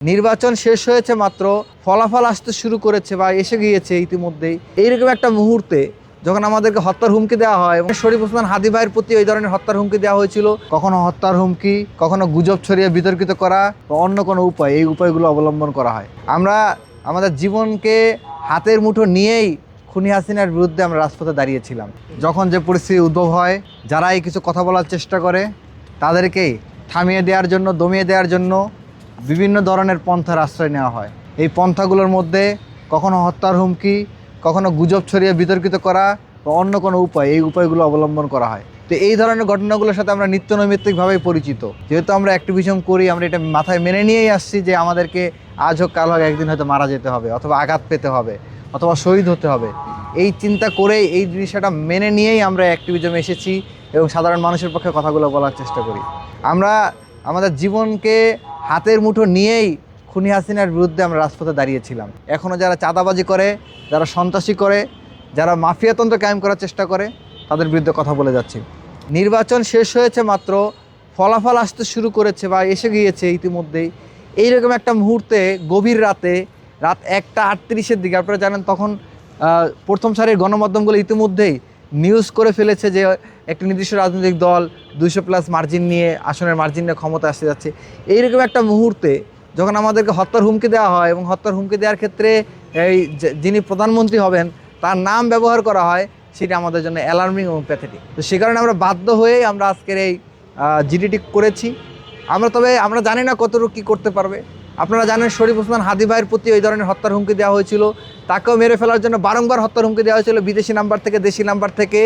নির্বাচন শেষ হয়েছে মাত্র, ফলাফল আসতে শুরু করেছে বা এসে গিয়েছে ইতিমধ্যেই। এইরকম একটা মুহূর্তে যখন আমাদেরকে হত্যার হুমকি দেওয়া হয় এবং শরীফ ওসমান হাদী ভাইয়ের প্রতি ওই ধরনের হত্যার হুমকি দেওয়া হয়েছিল, কখনো হত্যার হুমকি, কখনো গুজব ছড়িয়ে বিতর্কিত করা বা অন্য কোনো উপায়, এই উপায়গুলো অবলম্বন করা হয়। আমরা আমাদের জীবনকে হাতের মুঠো নিয়েই খুনি হাসিনার বিরুদ্ধে আমরা রাজপথে দাঁড়িয়েছিলাম। যখন যে পরিস্থিতি উদ্ভব হয়, যারাই কিছু কথা বলার চেষ্টা করে তাদেরকেই থামিয়ে দেওয়ার জন্য, দমিয়ে দেওয়ার জন্য বিভিন্ন ধরনের পন্থার আশ্রয় নেওয়া হয়। এই পন্থাগুলোর মধ্যে কখনো হত্যার হুমকি, কখনো গুজব ছড়িয়ে বিতর্কিত করা বা অন্য কোনো উপায়, এই উপায়গুলো অবলম্বন করা হয়। তো এই ধরনের ঘটনাগুলোর সাথে আমরা নিত্য নৈমিত্তিকভাবেই পরিচিত। যেহেতু আমরা অ্যাক্টিভিজম করি, আমরা এটা মাথায় মেনে নিয়েই আসছি যে আমাদেরকে আজ হোক কাল হোক একদিন হয়তো মারা যেতে হবে, অথবা আঘাত পেতে হবে, অথবা শহীদ হতে হবে। এই চিন্তা করেই, এই জিনিসটা মেনে নিয়েই আমরা অ্যাক্টিভিজমে এসেছি এবং সাধারণ মানুষের পক্ষে কথাগুলো বলার চেষ্টা করি। আমরা আমাদের জীবনকে হাতের মুঠো নিয়েই খুনি হাসিনার বিরুদ্ধে আমরা রাজপথে দাঁড়িয়েছিলাম। এখনও যারা চাঁদাবাজি করে, যারা সন্ত্রাসী করে, যারা মাফিয়াতন্ত্র কায়েম করার চেষ্টা করে, তাদের বিরুদ্ধে কথা বলে যাচ্ছি। নির্বাচন শেষ হয়েছে মাত্র, ফলাফল আসতে শুরু করেছে বা এসে গিয়েছে ইতিমধ্যেই। এইরকম একটা মুহূর্তে গভীর রাতে, রাত 1:38-এর দিকে, আপনারা জানেন তখন প্রথম সারির গণমাধ্যমগুলো ইতিমধ্যেই নিউজ করে ফেলেছে যে একটি নির্দিষ্ট রাজনৈতিক দল 200+ মার্জিন নিয়ে, আসনের মার্জিন নিয়ে ক্ষমতা আসতে যাচ্ছে। এইরকম একটা মুহূর্তে যখন আমাদেরকে হত্যার হুমকি দেওয়া হয় এবং হত্যার হুমকি দেওয়ার ক্ষেত্রে এই যিনি প্রধানমন্ত্রী হবেন তার নাম ব্যবহার করা হয়, সেটা আমাদের জন্য অ্যালার্মিং এবং প্যাথেটিক। তো সে কারণে আমরা বাধ্য হয়েই আমরা আজকের এই জিডিটি করেছি। আমরা জানি না কতটুকু কী করতে পারবে। আপনারা জানেন শরীফ ওসমান হাদী ভাইয়ের প্রতি ওই ধরনের হত্যার হুমকি দেওয়া হয়েছিল। তাকেও মেরে ফেলার জন্য বারংবার হত্যার হুমকি দেওয়া হয়েছিল, বিদেশি নাম্বার থেকে, দেশি নাম্বার থেকে,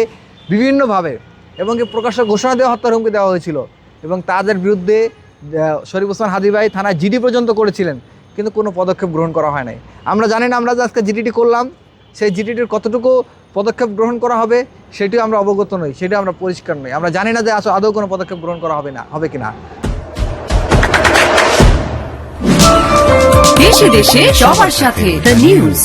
বিভিন্নভাবে, এবং কি প্রকাশ্য ঘোষণা দেওয়া হত্যার হুমকি দেওয়া হয়েছিল। এবং তাদের বিরুদ্ধে শরীফ ওসমান হাদী ভাই থানায় জিডি পর্যন্ত করেছিলেন, কিন্তু কোনো পদক্ষেপ গ্রহণ করা হয় নাই। আমরা জানি না আমরা যে আজকে জিডিটি করলাম, সেই জিডিটির কতটুকু পদক্ষেপ গ্রহণ করা হবে সেটিও আমরা অবগত নই, সেটিও আমরা পরিষ্কার নই। আমরা জানি না যে আদৌ কোনো পদক্ষেপ গ্রহণ করা হবে কিনা। দেশে দেশে সবার সাথে দ্য নিউজ।